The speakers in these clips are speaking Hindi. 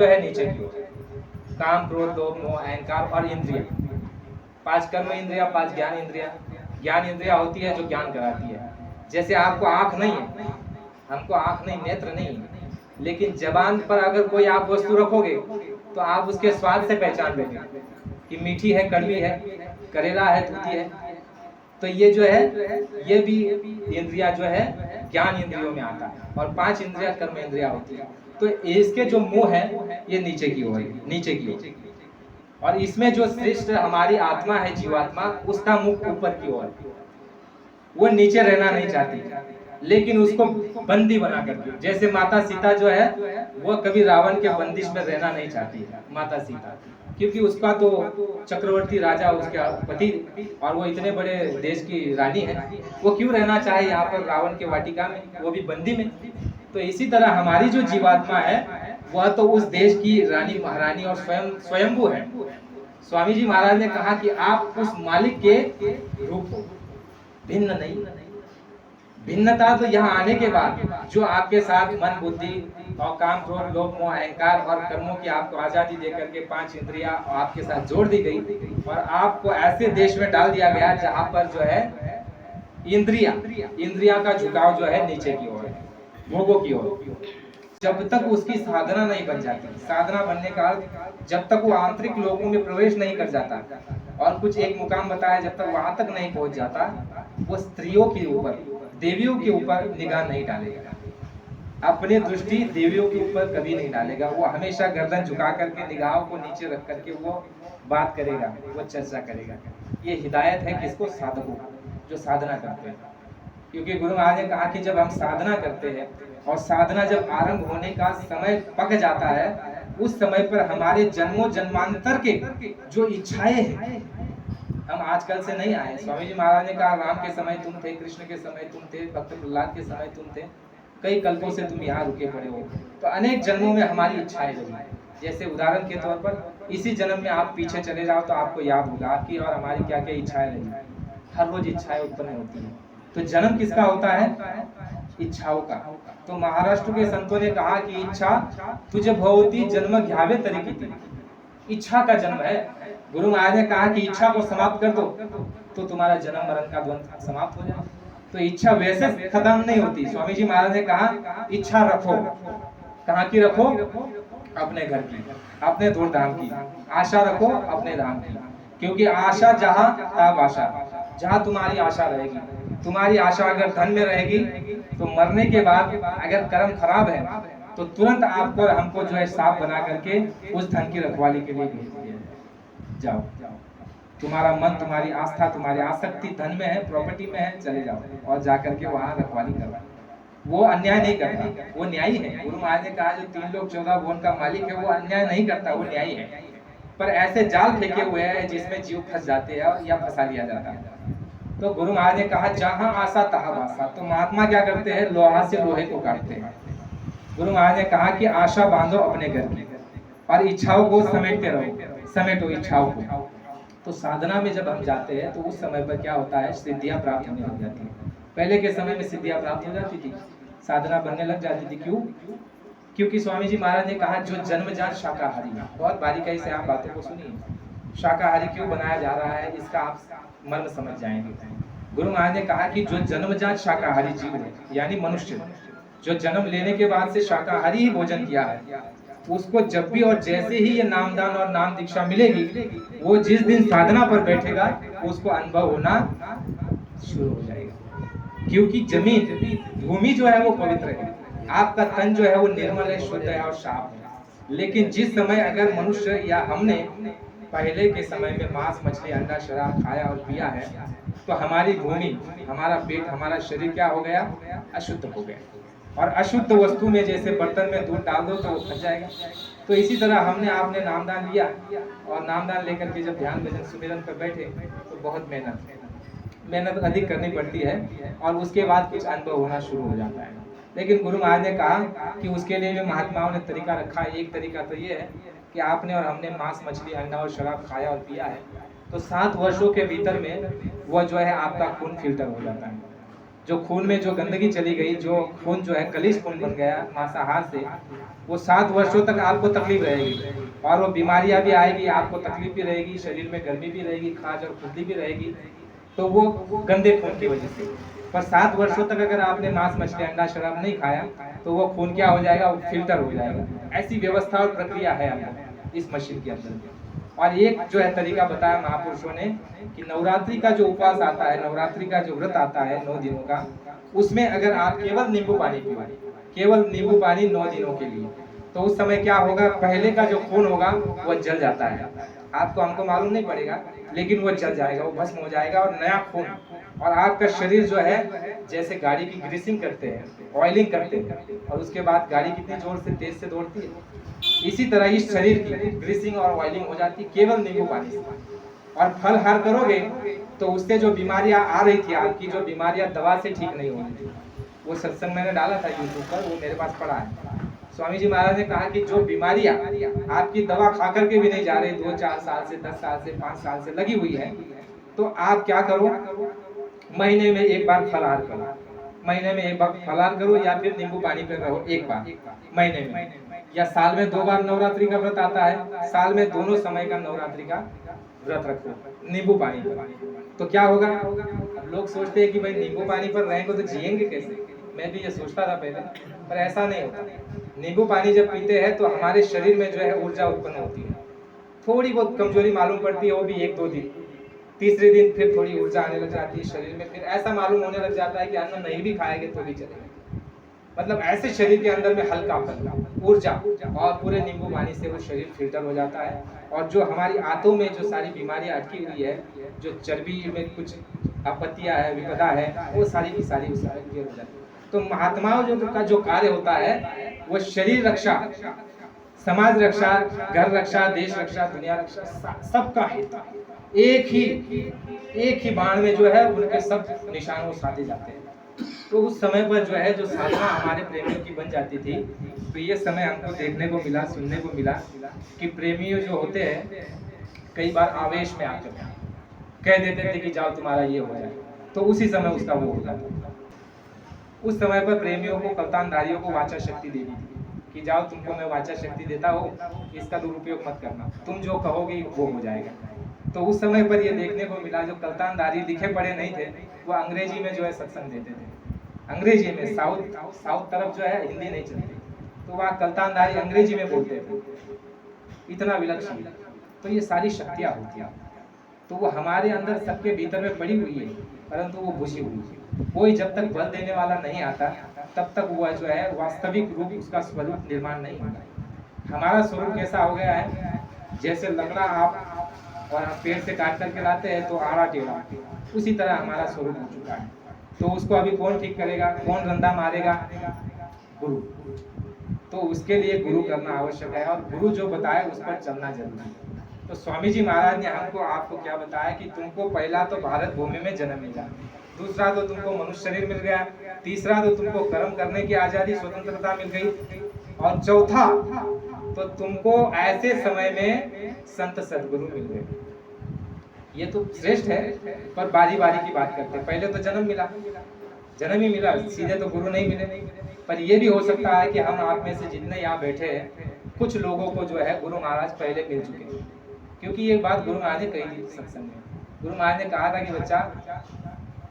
जो है नीचे की ओर, काम क्रोध लोभ मोह अहंकार और इंद्रिय, 5 कर्म इंद्रिया, 5 ज्ञान इंद्रिया। ज्ञान इंद्रिया होती है जो ज्ञान कराती है। जैसे आपको आंख नहीं है, हमको आंख नहीं, नेत्र नहीं है, लेकिन जबान पर अगर कोई आप वस्तु रखोगे तो आप उसके स्वाद से पहचान लेंगे कि मीठी है, कड़वी है, करेला है, दूधी है। तो ये जो है, ये भी इंद्रिया जो है ज्ञान इंद्रियों में आता है। और 5 इंद्रिया कर्म इंद्रिया होती है। तो इसके जो मुंह है ये नीचे की ओर, नीचे की ओर। और इसमें जो श्रेष्ठ हमारी आत्मा है, जीवात्मा, उसका मुख ऊपर की ओर, वो नीचे रहना नहीं चाहती, लेकिन उसको बंदी बना करके, जैसे माता सीता जो है वो कभी रावण के बंदिश में रहना नहीं चाहती माता सीता, क्योंकि उसका तो चक्रवर्ती राजा उसके पति, और वो इतने बड़े देश की रानी है, वो क्यों रहना चाहे यहाँ पर रावण के वाटिका में, वो भी बंदी में। तो इसी तरह हमारी जो जीवात्मा है वह तो उस देश की रानी महारानी और स्वयंभू है। स्वामी जी महाराज ने कहा कि आप उस मालिक के रूप हो, भिन्न नहीं। भिन्नता तो यहाँ आने के बाद जो आपके साथ मन बुद्धि और काम क्रोध लोभ मोह अहंकार और कर्मों की आपको आजादी देकर के 5 इंद्रियां आपके साथ जोड़ दी गई, और आपको ऐसे देश में डाल दिया गया जहाँ पर जो है इंद्रिया का झुकाव जो है नीचे की ओर है, भोगों की ओर। जब तक उसकी साधना नहीं बन जाती, साधना बनने का जब तक वो आंतरिक लोगों में प्रवेश नहीं कर जाता, और कुछ एक मुकाम बताया, जब तक वहां तक नहीं पहुंच जाता, वो स्त्रियों के ऊपर, देवियों के ऊपर निगाह नहीं डालेगा, अपनी दृष्टि देवियों के ऊपर कभी नहीं डालेगा। वो हमेशा गर्दन झुका करके निगाहों को नीचे रख करके वो बात करेगा, वो चर्चा करेगा। ये हिदायत है किसको? साधकों, जो साधना करते हैं। क्योंकि गुरु महाराज ने कहा कि जब हम साधना करते हैं और साधना जब आरंभ होने का समय पक जाता है, उस समय पर हमारे जन्मों जन्मांतर के जो इच्छाएं हैं, हम आजकल से नहीं आए। स्वामी जी महाराज ने कहा राम के समय तुम थे, कृष्ण के समय तुम थे, भक्त प्रहलाद के समय तुम थे, कई कल्पों से तुम यहाँ रुके पड़े हो। तो अनेक जन्मों में हमारी इच्छाएं रही हैं। जैसे उदाहरण के तौर पर इसी जन्म में आप पीछे चले जाओ तो आपको याद होगा आपकी और हमारी क्या क्या इच्छाएं रही। हर रोज इच्छाएं उत्पन्न होती है। तो जन्म किसका होता है? इच्छाओं का। तो महाराष्ट्र के संतों ने कहा कि इच्छा तुझे भवती जन्म घ्यावे तरीकी थी, इच्छा का जन्म है। गुरु महाराज ने कहा कि इच्छा को समाप्त कर दो तो तुम्हारा जन्म मरण का द्वंद्व समाप्त हो जाए। तो इच्छा वैसे खत्म नहीं होती। स्वामी जी महाराज ने कहा इच्छा रखो, कहाँ की रखो? अपने घर की, अपने धूल धाम की। आशा रखो अपने धाम की, क्योंकि आशा जहाँ तब आशा, जहाँ तुम्हारी आशा रहेगी। तुम्हारी आशा अगर धन में रहेगी तो मरने के बाद अगर कर्म खराब है तो तुरंत आपको हमको जो है सांप बना करके उस धन की रखवाली के लिए भेज दिया जाओ। तुम्हारा मन, तुम्हारी आस्था, तुम्हारी आसक्ति धन में है, प्रॉपर्टी में है, चले जाओ और जाकर के वहां रखवाली करो। वो अन्याय नहीं करता, वो न्यायी है। गुरु महाराज ने कहा जो 3 लोग 14 भुवन का मालिक है वो अन्याय नहीं करता, वो न्यायी है। पर ऐसे जाल फेंके हुए हैं जिसमें जीव फंस जाते हैं या फंसा लिया जाता है। तो गुरु महाराज ने कहा जहां आशा तहां बासा। तो महात्मा क्या करते हैं? लोहा से लोहे को काटते हैं। गुरु महाराज ने कहा कि आशा बांधो अपने घर की और इच्छाओं को समेटते रहो, समेटो इच्छाओं को। तो साधना में जब हम जाते हैं तो उस समय पर क्या होता है? सिद्धियां प्राप्त होने लग जाती है। पहले के समय में सिद्धियां प्राप्त हो जाती थी, साधना बनने लग जाती थी। क्यों? क्योंकि स्वामी जी महाराज ने कहा जो जन्मजात शाकाहारी, बहुत बारीकाई से आप बातों को सुनिए। शाकाहारी क्यों बनाया जा रहा है इसका आप मर्म समझ जाएंगे। गुरु महाराज ने कहा कि जो जन्मजात शाकाहारी जीव है, यानी मनुष्य जो जन्म लेने के बाद से शाकाहारी ही भोजन किया है, उसको जब भी और जैसे ही ये नामदान और नाम दीक्षा मिलेगी, वो जिस दिन साधना पर बैठेगा उसको अनुभव होना शुरू हो जाएगा। क्योंकि जमीन, भूमि जो है वो पवित्र है, आपका तन जो है वो निर्मल है, शुद्ध है और साफ है। लेकिन जिस समय अगर मनुष्य या हमने पहले के समय में मांस मछली अंडा शराब खाया और पिया है, तो हमारी भूमि, हमारा पेट, हमारा शरीर क्या हो गया? अशुद्ध हो गया। और अशुद्ध वस्तु में जैसे बर्तन में दूध डाल दो तो वो फट जाएगा। तो इसी तरह हमने आपने नामदान लिया और नामदान लेकर के जब ध्यान भजन सुमिरन पर बैठे तो बहुत मेहनत अधिक करनी पड़ती है और उसके बाद कुछ अनुभव होना शुरू हो जाता है। लेकिन गुरु महाराज ने कहा कि उसके लिए भी महात्माओं ने तरीका रखा है। एक तरीका तो ये है कि आपने और हमने मांस मछली अंडा और शराब खाया और पिया है तो 7 वर्षों के भीतर में वो जो है आपका खून फिल्टर हो जाता है। जो खून में जो गंदगी चली गई, जो खून जो है कलिश खून बन गया मांसाहार से, वो 7 वर्षों तक आपको तकलीफ रहेगी और वो बीमारियां भी आएगी, आपको तकलीफ भी रहेगी, शरीर में गर्मी भी रहेगी, खाज और खुजली भी रहेगी, तो वो गंदे खून की वजह से। पर 7 वर्षों तक अगर आपने मांस मछली अंडा शराब नहीं खाया तो वो खून क्या हो जाएगा, वो फिल्टर हो जाएगा। ऐसी व्यवस्था और प्रक्रिया है अंदर इस मशीन के अंदर। और एक जो है तरीका बताया महापुरुषों ने कि नवरात्रि का जो उपवास आता है, नवरात्रि का जो व्रत आता है 9 दिनों का, उसमें अगर आप केवल नींबू पानी पिए, केवल नींबू पानी 9 दिनों के लिए, तो उस समय क्या होगा, पहले का जो खून होगा वो जल जाता है। आपको हमको मालूम नहीं पड़ेगा, लेकिन वो जल जाएगा, वो भस्म हो जाएगा और नया खून, और आपका शरीर जो है जैसे गाड़ी की ग्रीसिंग करते हैं, ऑयलिंग करते हैं, और उसके बाद गाड़ी कितनी जोर से तेज से दौड़ती है, इसी तरह इस शरीर की ग्रीसिंग और ऑयलिंग हो जाती है केवल नींबू पानी से। और फलहार करोगे तो उससे जो बीमारियां आ रही थी आपकी, जो बीमारियां दवा से ठीक नहीं हो रही थी, वो सत्संग मैंने डाला था यूट्यूब पर, वो मेरे पास पड़ा है। स्वामी जी महाराज ने कहा कि जो बीमारियां आपकी दवा खा करके भी नहीं जा रही, 2-4 साल से, 10 साल से, 5 साल से लगी हुई है, तो आप क्या करो, महीने में एक बार फलाहार करो, महीने में एक बार फलाहार करो, या फिर नींबू पानी पे रहो एक बार महीने में, या साल में 2 बार नवरात्रि का व्रत आता है, साल में दोनों समय का नवरात्रि का व्रत रखो नींबू पानी पर। तो क्या होगा, अब लोग सोचते हैं कि भाई नींबू पानी पर रहेंगे तो जिएंगे कैसे, मैं भी ये सोचता था पहले, पर ऐसा नहीं होता। नींबू पानी जब पीते हैं तो हमारे शरीर में जो है ऊर्जा उत्पन्न होती है, थोड़ी बहुत कमजोरी मालूम पड़ती है, वो भी 1-2 दिन, तीसरे दिन फिर थोड़ी ऊर्जा आने लग जाती है शरीर में, फिर ऐसा मालूम होने लग जाता है कि अन्न नहीं भी खाएंगे तो भी चलेगा। मतलब ऐसे शरीर के अंदर में हल्का ऊर्जा, और पूरे नींबू पानी से वो शरीर फिल्टर हो जाता है, और जो हमारी आंतों में जो सारी बीमारियां अटकी हुई है, जो चर्बी में कुछ आपत्तियां है, विपदा है, वो सारी की सारी उससे क्लियर हो जाती है। तो महात्माओं का जो कार्य होता है वो शरीर रक्षा, समाज रक्षा, घर रक्षा, देश रक्षा, दुनिया रक्षा, सबका हित एक ही बाण में जो है उनके सब निशान वो साधे जाते हैं। तो उस समय पर जो है जो साधना हमारे प्रेमियों की बन जाती थी, तो ये समय हमको देखने को मिला, सुनने को मिला कि प्रेमियों जो होते हैं कई बार आवेश में आकर कह देते थे कि जाओ तुम्हारा ये हो जाए, तो उसी समय उसका वो होता था। उस समय पर प्रेमियों को, कप्तानधारियों को वाचा शक्ति देनी थी कि जाओ तुमको मैं वाचा शक्ति देता हूँ, इसका दुरुपयोग मत करना, तुम जो कहोगे वो हो जाएगा। तो उस समय पर ये देखने को मिला जो कप्तानधारी लिखे पढ़े नहीं थे, वो अंग्रेजी में जो है सत्संग देते थे, अंग्रेजी में, साउथ तरफ जो है हिंदी नहीं चलती, तो वहाँ कप्तानधारी अंग्रेजी में बोलते थे, इतना विलक्षण। तो ये सारी शक्तियाँ होती हैं, तो वो हमारे अंदर सबके भीतर में पड़ी हुई है, परंतु वो बुझी हुई है। कोई जब तक बल देने वाला नहीं आता तब तक वो जो है वास्तविक रूप, उसका स्वरूप निर्माण नहीं होता। हमारा स्वरूप कैसा हो गया है, जैसे लकड़ा आप और पेड़ से काट करके लाते हैं तो आड़ा टेढ़ा, उसी तरह हमारा स्वरूप हो चुका है। तो उसको अभी कौन ठीक करेगा, कौन रंधा मारेगा, गुरु। तो उसके लिए गुरु करना आवश्यक है, और गुरु जो बताए उस पर चलना जरूरी है। तो स्वामी जी महाराज ने हमको आपको क्या बताया कि तुमको पहला तो भारत भूमि में जन्म मिला, दूसरा तो तुमको मनुष्य शरीर मिल गया, तीसरा तो तुमको कर्म करने की आजादी, स्वतंत्रता मिल गई, और चौथा तो तुमको ऐसे समय में संत सदगुरु मिल गए। ये तो श्रेष्ठ है, पर बारी बारी की बात करते हैं। पहले तो जन्म मिला, जन्म ही मिला, सीधे तो गुरु नहीं मिले। पर ये भी हो सकता है कि हम आप में से जितने यहाँ बैठे हैं, कुछ लोगों को जो है गुरु महाराज पहले मिल चुके हैं, क्योंकि ये बात गुरु महाराज ने कही थी सत्संग में। गुरु महाराज ने कहा था कि बच्चा,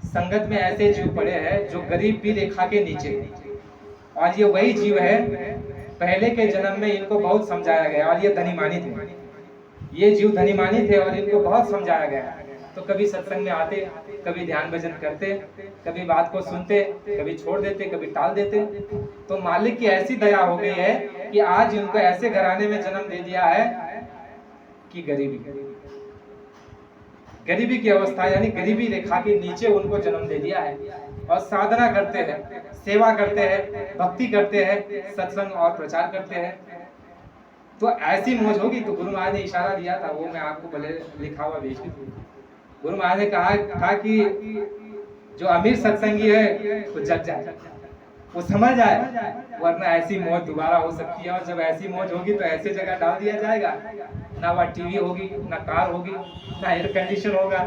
संगत में ऐसे जीव पड़े हैं जो गरीबी रेखा के नीचे, और ये वही जीव है पहले के जन्म में इनको बहुत समझाया गया, और ये धनीमानी थे, ये जीव धनीमानी थे और इनको बहुत समझाया गया। तो कभी सत्संग में आते, कभी ध्यान भजन करते, कभी बात को सुनते, कभी छोड़ देते, कभी टाल देते। तो मालिक की ऐसी दया हो गई है कि आज इनको ऐसे घराने में जन्म दे दिया है कि गरीबी की अवस्था, यानी गरीबी रेखा के नीचे उनको जन्म दे दिया है, और साधना करते हैं, सेवा करते हैं, भक्ति करते हैं, सत्संग और प्रचार करते हैं। तो ऐसी मौज होगी। तो गुरु महाराज ने इशारा दिया था, वो मैं आपको भले लिखा हुआ भेज दूं। गुरु महाराज ने कहा था कि जो अमीर सत्संगी है वो जग जाए, वो समझ जाए, वरना ऐसी मौज दोबारा हो सकती है। और जब ऐसी मौज होगी तो ऐसी जगह डाल दिया जाएगा, ना वह टीवी होगी, ना कार होगी, ना एयर कंडीशन होगा,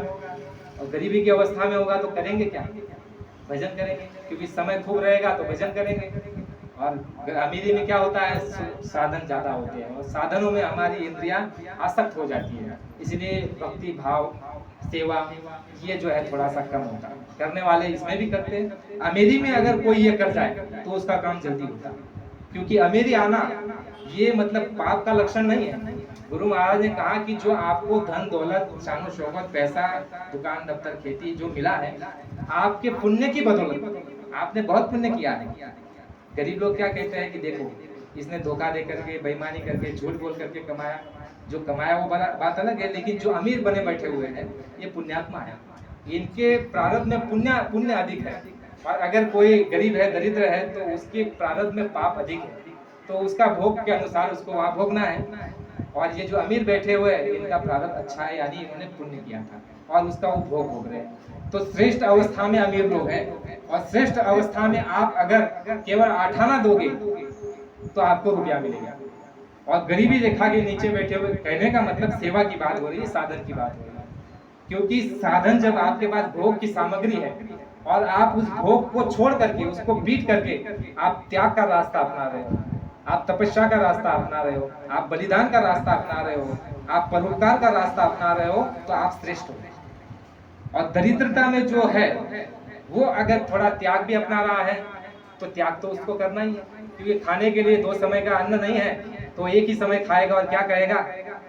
और गरीबी की अवस्था में होगा तो करेंगे क्या। भजन करेंगे, क्योंकि समय खूब रहेगा तो भजन करेंगे। और अमीरी में क्या होता है, साधन ज्यादा होते हैं और साधनों में हमारी इंद्रियां आसक्त हो जाती है, इसलिए भक्ति भाव सेवा ये जो है थोड़ा सा कम होता है। करने वाले इसमें भी करते हैं, अमीरी में अगर कोई ये कर जाए तो उसका काम जल्दी होता है, क्योंकि अमीरी आना ये मतलब पाप का लक्षण नहीं है। गुरु महाराज ने कहा कि जो आपको धन दौलत शानो शौकत पैसा दुकान दफ्तर खेती जो मिला है आपके पुण्य की बदौलत, आपने बहुत पुण्य किया है। गरीब लोग क्या कहते हैं कि देखो इसने धोखा दे करके बेईमानी करके झूठ बोल करके कमाया, जो कमाया वो बात अलग है, लेकिन जो अमीर बने बैठे हुए हैं ये पुण्यात्मा है, इनके प्रारब्ध में पुण्य अधिक है। और अगर कोई गरीब है दरिद्र है तो उसके प्रारब्ध में पाप अधिक है, तो उसका भोग के अनुसार उसको वहाँ भोगना है। और ये जो अमीर बैठे हुए हैं इनका प्रारब्ध अच्छा है, यानी इन्होंने पुण्य किया था और उसका वो भोग रहे हैं। तो श्रेष्ठ अवस्था में अमीर लोग हैं, और श्रेष्ठ अवस्था में आप अगर केवल 8 आना दोगे तो आपको रुपया मिलेगा। और गरीबी रेखा के नीचे बैठे हुए, कहने का मतलब सेवा की बात हो रही है, साधन की बात हो रही है। क्योंकि साधन जब आपके पास भोग की सामग्री है और आप उस भोग को छोड़ करके उसको बीट करके आप त्याग का रास्ता अपना रहे हो, आप तपस्या का रास्ता अपना रहे हो, आप बलिदान का रास्ता अपना रहे हो, आप परोपकार का रास्ता अपना रहे हो, तो आप श्रेष्ठ हो। और दरिद्रता में जो है वो अगर थोड़ा त्याग भी अपना रहा है तो त्याग तो उसको करना ही है, क्योंकि खाने के लिए 2 समय का अन्न नहीं है तो एक ही समय खाएगा और क्या कहेगा।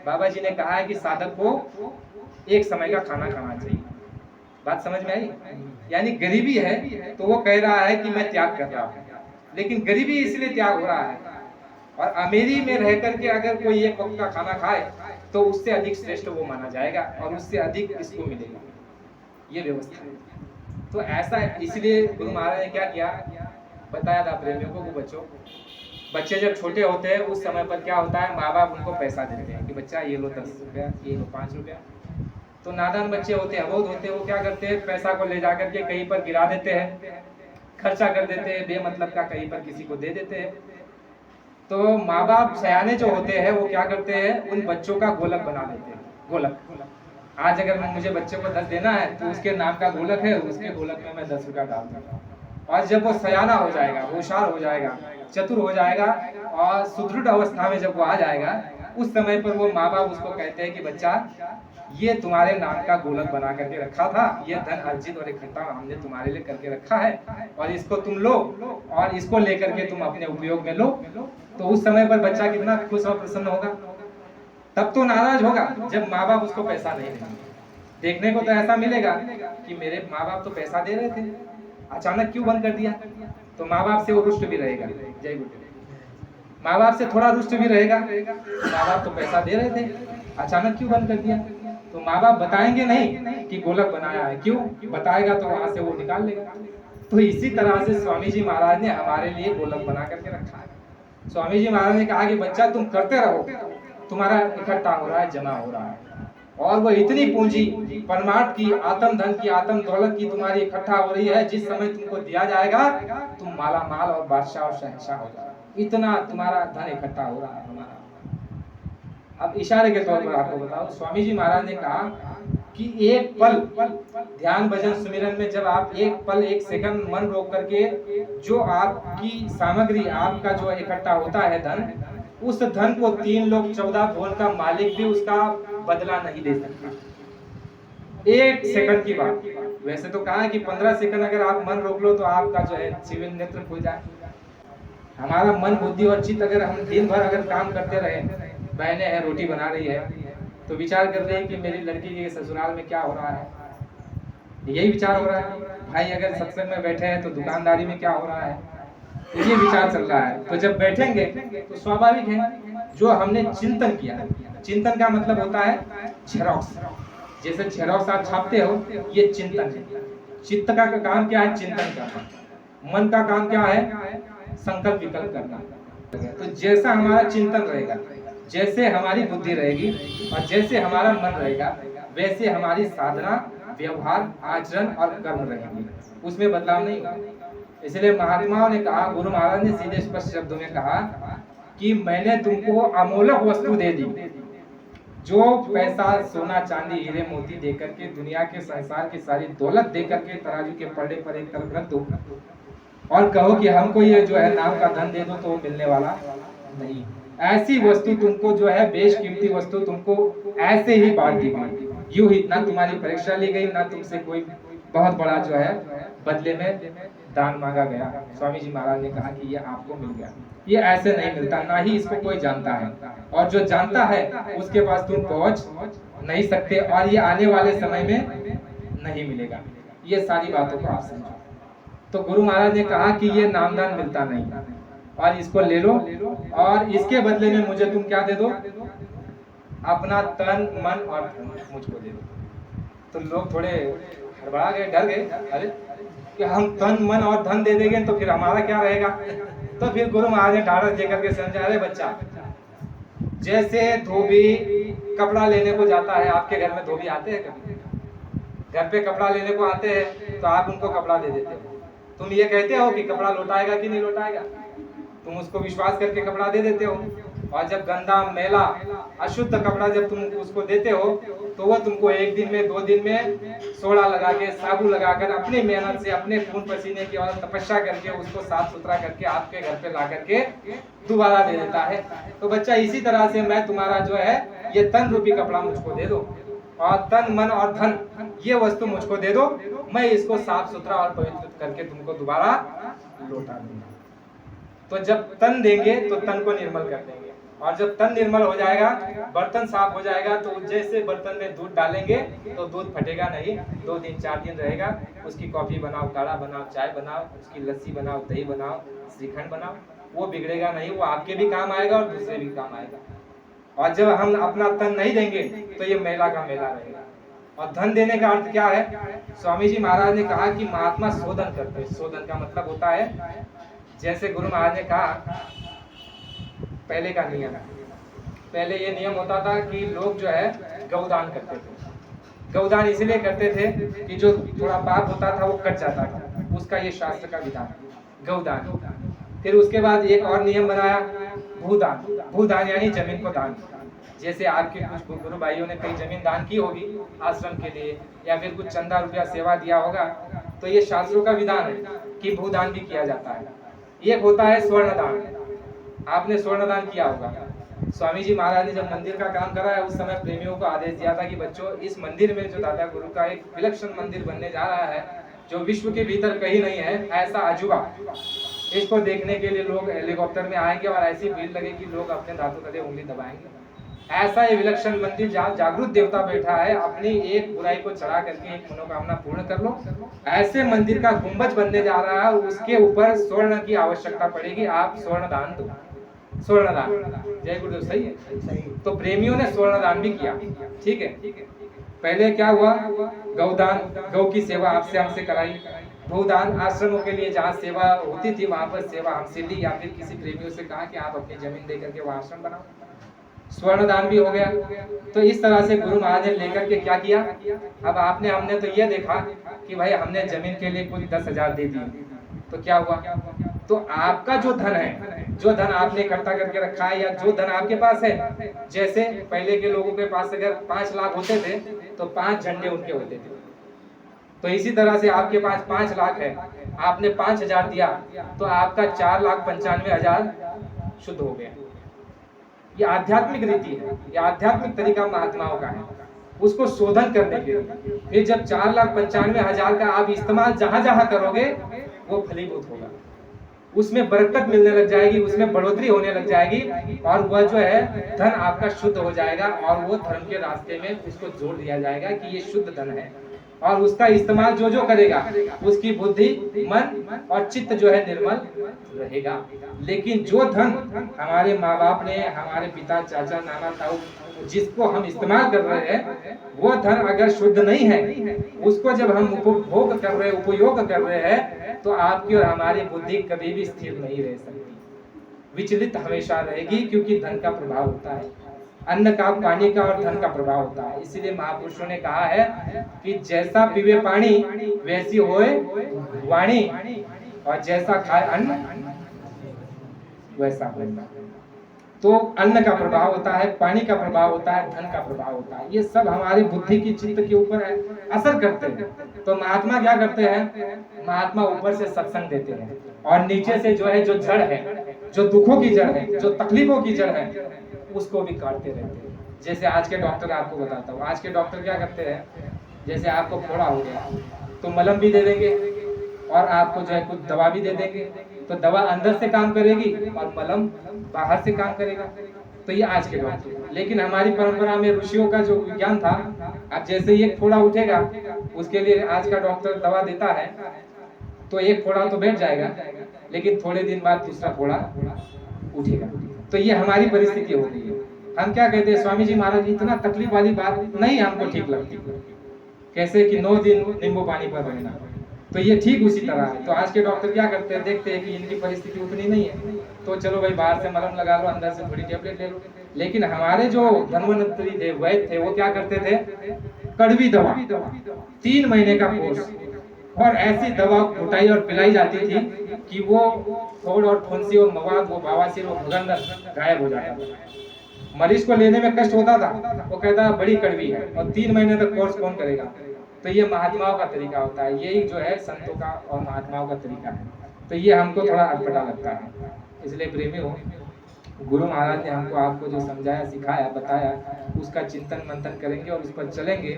बाबा जी ने कहा है कि साधक को एक समय का खाना खाना चाहिए। बात समझ में आई? यानी गरीबी है तो वो कह रहा है कि मैं त्याग कर रहा हूँ, लेकिन गरीबी इसलिए त्याग हो रहा है। और अमीरी में रह करके अगर कोई एक वक्त का खाना खाए तो उससे अधिक श्रेष्ठ वो माना जाएगा और उससे अधिक इसको मिलेगा, ये व्यवस्था है। तो ऐसा इसलिए गुरु महाराज ने क्या किया बताया था प्रेमियों को, वो बच्चे जब छोटे होते हैं उस समय पर क्या होता है, माँ बाप उनको पैसा देते हैं कि बच्चा ये लो 10 रुपया, ये लो 5 रुपया। तो नादान बच्चे होते हैं, अबोध होते हैं, वो क्या करते हैं पैसा को ले जाकर के कहीं पर गिरा देते हैं, खर्चा कर देते हैं, बेमतलब का कहीं पर किसी को दे देते हैं। तो माँ बाप सयाने जो होते हैं वो क्या करते हैं, उन बच्चों का गोलक बना देते हैं। गोलक, आज अगर मुझे बच्चे को 10 देना है तो उसके नाम का गोलक है, उसके गोलक में मैं 10 रुपया डाल दूंगा। और जब वो सयाना हो जाएगा, होशियार हो जाएगा, चतुर हो जाएगा और सुदृढ़ अवस्था में जब वो आ जाएगा, उस समय पर वो माँ बाप उसको कहते हैं कि बच्चा ये तुम्हारे नाम का गोलक बना करके रखा था, ये धन अर्जित और इकट्ठा हमने तुम्हारे लिए करके रखा है और इसको तुम लो और इसको लेकर के तुम अपने उपयोग में लो। तो उस समय पर बच्चा कितना खुश और प्रसन्न होगा। तब तो नाराज होगा जब माँ बाप उसको पैसा नहीं देंगे। देखने को तो ऐसा मिलेगा कि मेरे माँ बाप तो पैसा दे रहे थे, अचानक क्यों बंद कर दिया। तो माँ बाप से वो रुष्ट भी रहेगा, जय गुरु। माँ बाप से थोड़ा रुष्ट भी रहेगा, माँ बाप तो पैसा दे रहे थे, अचानक क्यों बंद कर दिया। तो माँ बाप बताएंगे नहीं कि गोलक बनाया है, क्यों बताएगा तो वहां से वो निकाल लेगा। तो इसी तरह से स्वामी जी महाराज ने हमारे लिए गोलक बना करके रखा है। स्वामी जी महाराज ने कहा कि बच्चा तुम करते रहो, तुम्हारा इकट्ठा हो रहा है, जमा हो रहा है, और वो इतनी पूंजी परमार्थ की, आत्म धन की, आत्म दौलत की तुम्हारी इकट्ठा हो रही है, जिस समय तुमको दिया जाएगा तुम माला माल और बादशाह और शहंशाह हो जाओगे। इतना तुम्हारा धन इकट्ठा हो रहा है हमारा। अब इशारे के तौर पर आपको बताओ, स्वामी जी महाराज ने कहा कि एक पल ध्यान भजन सुमिरन में जब आप एक पल एक सेकंड मन रोक करके जो आपकी सामग्री, आपका जो इकट्ठा होता है धन, उस धन को 3 लोग 14 भुवन का मालिक भी उसका बदला नहीं दे सकता। एक सेकंड की बात। वैसे तो कहा है कि 15 सेकंड अगर आप मन रोक लो तो आपका जो है जीवन नेत्र खुल जाए। हमारा मन बुद्धि और चित्त अगर हम दिन भर अगर काम करते रहे, बहनें हैं रोटी बना रही है तो विचार कर रहे हैं कि मेरी लड़की के ससुराल में क्या हो रहा है, यही विचार हो रहा है। भाई अगर सत्संग में बैठे हैं तो दुकानदारी में क्या हो रहा है, ये विचार चल रहा है। तो जब बैठेंगे तो स्वाभाविक है जो हमने चिंतन किया। चिंतन का मतलब होता है झेरॉक्स, जैसे झेरॉक्स आप छापते हो, ये चिंतन है। चित्त का काम क्या है, चिंतन करना। मन का काम क्या है, संकल्प विकल्प करना। तो जैसा हमारा चिंतन रहेगा, जैसे हमारी बुद्धि रहेगी और जैसे हमारा मन रहेगा, वैसे हमारी साधना, व्यवहार, आचरण और कर्म रहेंगे, उसमें बदलाव नहीं होगा। इसलिए महात्माओं ने कहा, गुरु महाराज ने सीधे स्पष्ट शब्दों में कहा कि मैंने तुमको अमोलक वस्तु दे दी, जो पैसा सोना चांदी हीरे मोती देकर के दुनिया के संसार की सारी दौलत देकर के तराजू के पलड़े पर एक तरफ रख दो और कहो कि हमको ये जो है नाम का धन दे दो, तो वो मिलने वाला नहीं। ऐसी वस्तु तुमको जो है बेशकीमती वस्तु तुमको ऐसे ही बांट दी गई, यूं ही, ना तुम्हारी परीक्षा ली गई, ना तुमसे कोई बहुत बड़ा जो है बदले में दान मांगा गया। स्वामी जी महाराज ने कहा कि ये आपको मिल गया, ये ऐसे नहीं मिलता, ना ही इसको कोई जानता है, और जो जानता है उसके पास तुम पहुंच नहीं सकते, और ये आने वाले समय में नहीं मिलेगा। ये सारी बातों को आप समझो। तो गुरु महाराज ने कहा कि ये नामदान मिलता नहीं, और इसको ले लो, और इसके बदले में मुझे तुम क्या दे दो, अपना तन मन और धन मुझको दे दो। तो लोग थोड़े हड़बड़ा गए, डर गए, अरे कि हम तन मन और धन दे देंगे तो फिर हमारा क्या रहेगा। तो फिर गुरु महाराज ने ढाढ़स देकर के समझा, अरे बच्चा, जैसे धोबी कपड़ा लेने को जाता है, आपके घर में धोबी आते हैं कभी? घर पे कपड़ा लेने को आते हैं तो आप उनको कपड़ा दे देते हो, तुम ये कहते हो कि कपड़ा लौटाएगा कि नहीं लौटाएगा, तुम उसको विश्वास करके कपड़ा दे देते हो। और जब गंदा मैला अशुद्ध कपड़ा जब तुम उसको देते हो तो वो तुमको एक दिन में 2 दिन में सोडा लगा के साबुन लगाकर अपनी मेहनत से अपने खून पसीने की और तपस्या करके उसको साफ सुथरा करके आपके घर पे ला करके दोबारा दे देता है। तो बच्चा, इसी तरह से मैं तुम्हारा जो है ये तन रूपी कपड़ा मुझको दे दो, और तन मन और धन ये वस्तु मुझको दे दो, मैं इसको साफ सुथरा और पवित्र करके तुमको दोबारा लौटा दूंगा। तो जब तन देंगे तो तन को निर्मल कर देंगे, और जब तन निर्मल हो जाएगा, बर्तन साफ हो जाएगा, तो जैसे बर्तन में दूध डालेंगे तो दूध फटेगा नहीं, 2 दिन 4 दिन रहेगा। उसकी कॉफी बनाओ, काढ़ा बनाओ, चाय बनाओ, उसकी लस्सी बनाओ, दही बनाओ, श्रीखंड बनाओ, वो बिगड़ेगा नहीं, वो आपके भी काम आएगा और दूसरे भी काम आएगा। और जब हम अपना तन नहीं देंगे तो ये मेला का मेला रहेगा। और धन देने का अर्थ क्या है? स्वामी जी महाराज ने कहा कि महात्मा शोधन करते हैं। शोधन का मतलब होता है, जैसे गुरु महाराज ने कहा, पहले का नियम है, पहले ये नियम होता था कि लोग जो है गौदान करते थे। गौदान इसलिए करते थे कि जो थोड़ा पाप होता था वो कट जाता था, उसका ये शास्त्र का विधान, गौदान। फिर उसके बाद एक और नियम बनाया, भूदान। भूदान यानी जमीन को दान। जैसे आपके कुछ गुरु भाइयों ने कई जमीन दान की होगी आश्रम के लिए, या फिर कुछ चंदा रुपया सेवा दिया होगा, तो ये शास्त्रों का विधान है कि भूदान भी किया जाता है। एक होता है स्वर्णदान, आपने स्वर्णदान किया होगा। स्वामी जी महाराज ने जब मंदिर का काम करा है, उस समय प्रेमियों को आदेश दिया था कि बच्चों, इस मंदिर में जो दादा गुरु का एक विलक्षण मंदिर बनने जा रहा है, जो विश्व के भीतर कहीं नहीं है, ऐसा अजूबा, इसको देखने के लिए लोग हेलीकॉप्टर में आएंगे और ऐसी भीड़ लगेगी, लोग अपने दांतों तले उंगली दबाएंगे। ऐसा ये विलक्षण मंदिर जहाँ जागृत देवता बैठा है, अपनी एक बुराई को चढ़ा करके एक मनोकामना पूर्ण कर लो, ऐसे मंदिर का गुंबज बनने जा रहा है, उसके ऊपर स्वर्ण की आवश्यकता पड़ेगी, आप स्वर्ण दान दो। स्वर्णदान, जय गुरुदेव, सही है? सही। तो प्रेमियों ने स्वर्णदान भी किया, ठीक है। पहले क्या हुआ, गौदान, गौ की सेवा आपसे हमसे कराई। भूदान, आश्रमों के लिए जहाँ सेवा होती थी वहां पर सेवा हमसे ली, या फिर किसी प्रेमियों से कहा कि आप अपनी जमीन दे करके वहाँ आश्रम बनाओ। स्वर्णदान भी हो गया। तो इस तरह से गुरु महाराज ने लेकर के क्या किया, अब आपने हमने तो ये देखा कि भाई हमने जमीन के लिए कुछ 10,000 दे दिए, तो क्या हुआ, तो आपका जो धन है, जो धन आपने इकट्ठा करके रखा है, या जो धन आपके पास है, जैसे पहले के लोगों के पास अगर 5 लाख होते थे तो 5 झंडे उनके होते थे, तो इसी तरह से आपके पास 5 लाख है, आपने 5,000 दिया तो आपका 4,95,000 शुद्ध हो गया। ये आध्यात्मिक रीति है, ये आध्यात्मिक तरीका महात्माओं का है, उसको शोधन करने के लिए। फिर जब 4,95,000 का आप इस्तेमाल जहां जहां करोगे वो फलीभूत होगा, उसमें बरकत मिलने लग जाएगी, उसमें बढ़ोतरी होने लग जाएगी, और वह जो है धन आपका शुद्ध हो जाएगा, और वो धर्म के रास्ते में उसको जोड़ दिया जाएगा कि ये शुद्ध धन है, और उसका इस्तेमाल जो जो करेगा उसकी बुद्धि, मन और चित्त जो है निर्मल रहेगा। लेकिन जो धन हमारे माँ बाप ने, हमारे पिता, चाचा, नाना, ताऊ, जिसको हम इस्तेमाल कर रहे हैं, वो धन अगर शुद्ध नहीं है, उसको जब हम उपभोग कर रहे, उपयोग कर रहे हैं, तो आपकी और हमारी बुद्धि कभी भी स्थिर नहीं रह सकती, विचलित हमेशा रहेगी, क्योंकि धन का प्रभाव होता है, अन्न का, पानी का और धन का प्रभाव होता है। इसीलिए महापुरुषों ने कहा है कि जैसा पीवे पानी वैसी होए वाणी, और जैसा खाए अन्न वैसा होगा। तो अन्न का प्रभाव होता है, पानी का प्रभाव होता है, धन का प्रभाव होता है। ये सब हमारी बुद्धि की चित्त के ऊपर असर करते हैं। तो महात्मा क्या करते हैं, महात्मा ऊपर से सत्संग देते हैं और नीचे से जो है, जो जड़ है, जो दुखों की जड़ है, जो तकलीफों की जड़ है, उसको भी काटते रहते हैं। जैसे आज के डॉक्टर, आपको बताता हूँ, आज के डॉक्टर क्या करते हैं, जैसे आपको फोड़ा हो गया तो मलम भी दे देंगे और आपको जो है कुछ दवा भी दे देंगे। तो दवा अंदर से काम करेगी और मलम बाहर से काम करेगा। तो ये आज के डॉक्टर। लेकिन हमारी परंपरा में ऋषियों का जो विज्ञान था, अब जैसे एक फोड़ा उठेगा उसके लिए आज का डॉक्टर दवा देता है, तो एक फोड़ा तो बैठ जाएगा, लेकिन थोड़े दिन बाद दूसरा फोड़ा उठेगा। तो ये हमारी परिस्थिति हो गई है। हम क्या कहते हैं, स्वामी जी महाराज इतना तकलीफ वाली बात नहीं हमको ठीक लगती। कैसे कि 9 दिन नींबू पानी पर रहना, तो ये ठीक उसी तरह है। तो आज के डॉक्टर क्या करते हैं, देखते हैं कि इनकी परिस्थिति उतनी नहीं है, तो चलो भाई बाहर से मलम लगा लो, अंदर से थोड़ी टेबलेट ले लो। लेकिन हमारे जो धन्वंतरी थे, वैद्य थे, वो क्या करते थे, कड़वी दवा, 3 महीने का कोर्स, और ऐसी दवा घुटाई और पिलाई जाती थी कि वो फोड़ और फुंसी और मवाद, वो बवासीर, वो भगंदर गायब हो जाता था। मरीज को लेने में कष्ट होता था, वो कहता बड़ी कड़वी है, और 3 महीने तक कोर्स कौन करेगा। तो ये महात्माओं का तरीका होता है, यही जो है संतों का और महात्माओं का तरीका है। तो ये हमको थोड़ा अटपटा लगता है। इसलिए प्रेमी हो, गुरु महाराज ने हमको आपको जो समझाया, सिखाया, बताया, उसका चिंतन मंथन करेंगे और उस पर चलेंगे।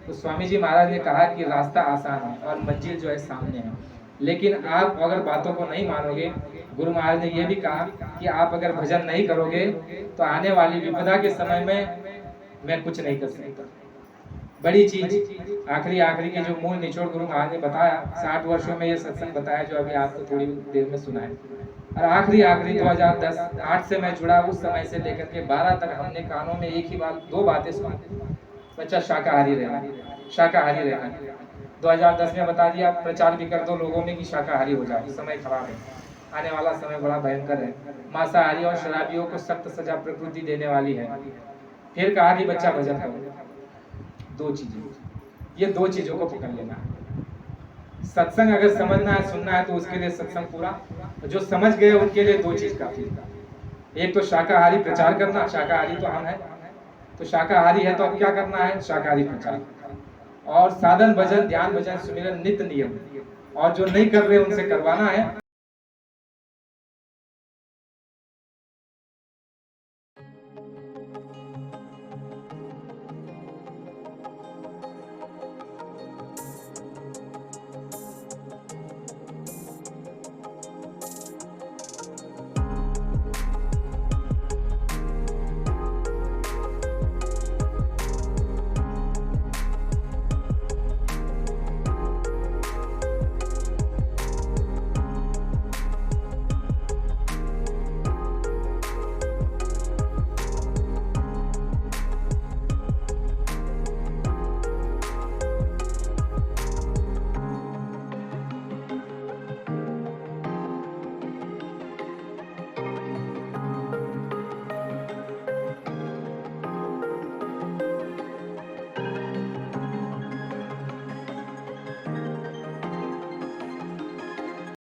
तो स्वामी जी महाराज ने कहा कि रास्ता आसान है और मंजिल जो है सामने है, लेकिन आप अगर बातों को नहीं मानोगे, गुरु महाराज ने यह भी कहा कि आप अगर भजन नहीं करोगे तो आने वाली विपदा के समय में मैं कुछ नहीं कर सकता। बड़ी चीज आखिरी की जो मूल निचोड़ गुरु महाराज ने बताया, 60 वर्षों में ये सत्संग बताया जो अभी आपको थोड़ी देर में सुना है। और आखिरी 2010-8 से मैं जुड़ा, उस समय से लेकर के 12 तक हमने कानों में एक ही बात, 2 बातें सुनी, बच्चा शाकाहारी रहना, शाकाहारी रहना। 2010 में बता दिया, प्रचार भी कर दो लोगों में कि शाकाहारी हो जाए, समय खराब है, आने वाला समय बड़ा भयंकर है, मांसाहारी और शराबियों को सख्त सजा प्रकृति देने वाली है। फिर कहा कि बच्चा भजन करो। 2 चीजें, ये 2 चीजों को पकड़ लेना है। सत्संग अगर समझना है, सुनना है, तो उसके लिए सत्संग पूरा, जो समझ गए उनके लिए 2 चीज काफी। एक तो शाकाहारी प्रचार करना, शाकाहारी तो हम है, तो शाकाहारी है तो अब क्या करना है, शाकाहारी प्रचार, और साधन भजन, ध्यान भजन, सुमिरन, नित्य नियम, और जो नहीं कर रहे उनसे करवाना है।